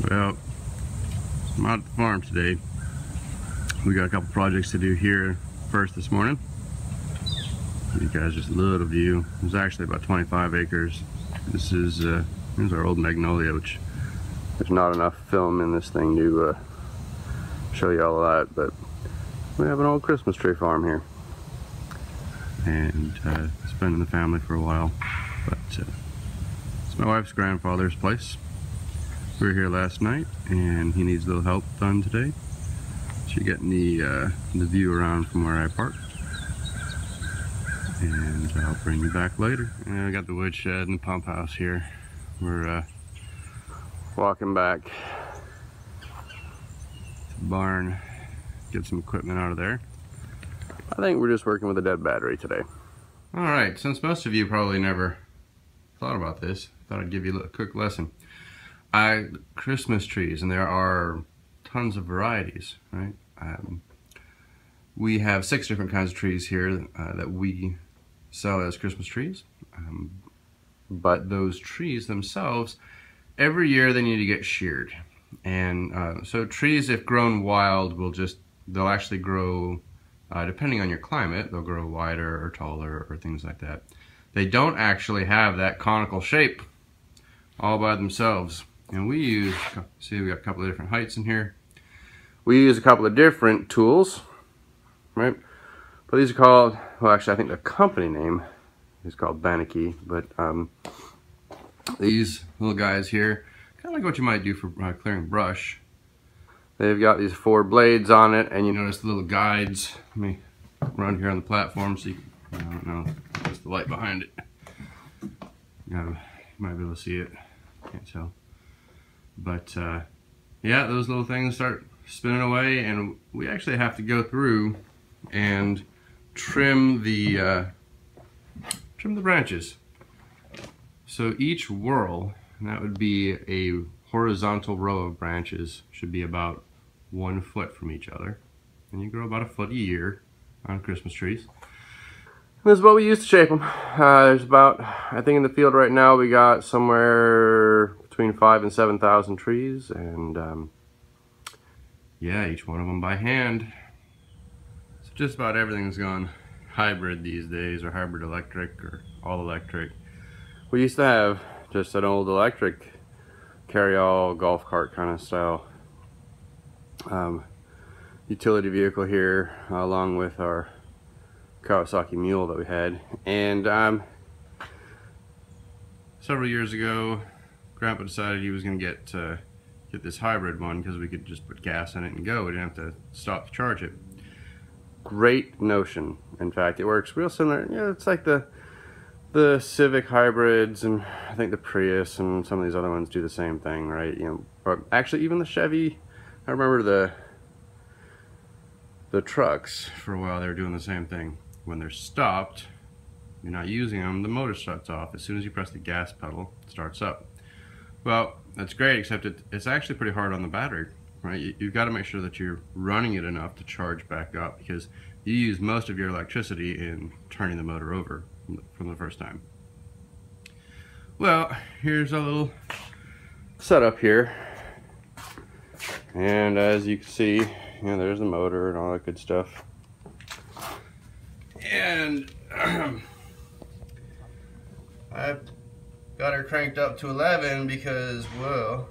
Well, I'm out at the farm today. We got a couple projects to do here first this morning. You guys just a little view. It's actually about 25 acres. This is here's our old magnolia, which there's not enough film in this thing to show you all of that, but we have an old Christmas tree farm here. And it's been in the family for a while, but it's my wife's grandfather's place. We were here last night, and he needs a little help done today. So you're getting the view around from where I parked, and I'll bring you back later. And I got the woodshed and the pump house here. We're walking back to the barn, get some equipment out of there. I think we're just working with a dead battery today. All right, since most of you probably never thought about this, I thought I'd give you a quick lesson. Christmas trees, and there are tons of varieties, right? We have 6 different kinds of trees here that we sell as Christmas trees. But those trees themselves, every year they need to get sheared. And so trees, if grown wild, they'll actually grow, depending on your climate, they'll grow wider or taller or things like that. They don't actually have that conical shape all by themselves. And we use, see, we got a couple of different heights in here. We use a couple of different tools, right? But these are called, well, actually I think the company name is called Banachie, but these little guys here, kind of like what you might do for clearing brush. They've got these 4 blades on it, and you notice the little guides. Let me run here on the platform so you can, I don't know, there's the light behind it. You might be able to see it, can't tell. But yeah, those little things start spinning away, and we actually have to go through and trim the branches. So each whirl, and that would be a horizontal row of branches, should be about 1 foot from each other. And you grow about 1 foot a year on Christmas trees. And this is what we use to shape them. There's about, I think in the field right now, we got somewhere between 5,000 and 7,000 trees, and yeah, each one of them by hand. So just about everything's gone hybrid these days, or hybrid electric, or all electric. We used to have just an old electric carry-all golf cart kind of style utility vehicle here, along with our Kawasaki mule that we had. And several years ago, Grandpa decided he was going to get this hybrid one because we could just put gas in it and go. We didn't have to stop to charge it. Great notion. In fact, it works real similar. Yeah, it's like the Civic hybrids, and I think the Prius and some of these other ones do the same thing, right? You know, or actually even the Chevy. I remember the trucks for a while. They were doing the same thing. When they're stopped, you're not using them, the motor shuts off. As soon as you press the gas pedal, it starts up. Well, that's great, except it's actually pretty hard on the battery, right? You've got to make sure that you're running it enough to charge back up, because you use most of your electricity in turning the motor over from the first time. Well, here's a little setup here, and as you can see, you know, there's the motor and all that good stuff. And I've got her cranked up to 11 because, well,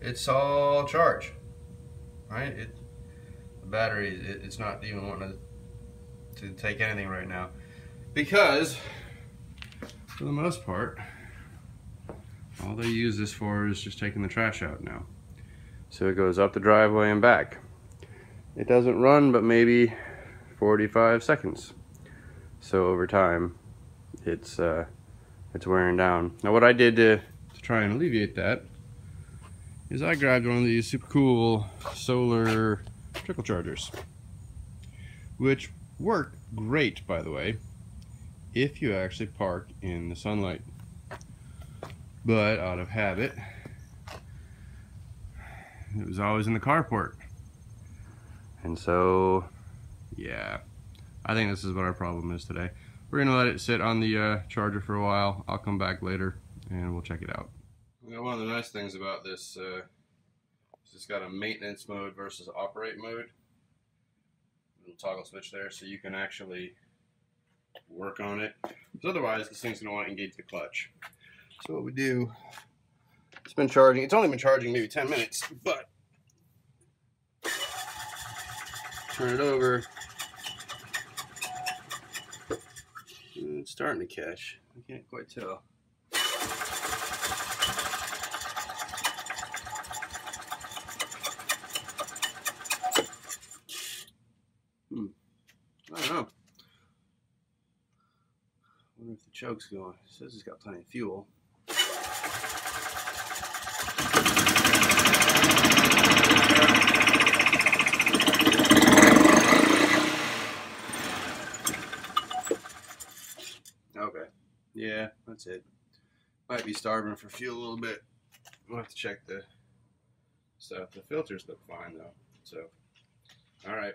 it's all charged, right? The battery, it's not even wanting to take anything right now, because for the most part, all they use this for is just taking the trash out now. So it goes up the driveway and back. It doesn't run but maybe 45 seconds. So over time, it's wearing down. Now what I did to try and alleviate that is I grabbed one of these super cool solar trickle chargers, which work great, by the way, if you actually park in the sunlight. But out of habit, it was always in the carport. And so, yeah, I think this is what our problem is today. We're gonna let it sit on the charger for a while. I'll come back later and we'll check it out. You know, one of the nice things about this is it's got a maintenance mode versus operate mode. Little toggle switch there, so you can actually work on it. Because otherwise, this thing's going to want to engage the clutch. So what we do, it's been charging. It's only been charging maybe 10 minutes, but turn it over. It's starting to catch. I can't quite tell. I don't know. I wonder if the choke's going. It says it's got plenty of fuel. Okay. Yeah, that's it. Might be starving for fuel a little bit. We'll have to check the stuff. The filters look fine though. So, all right.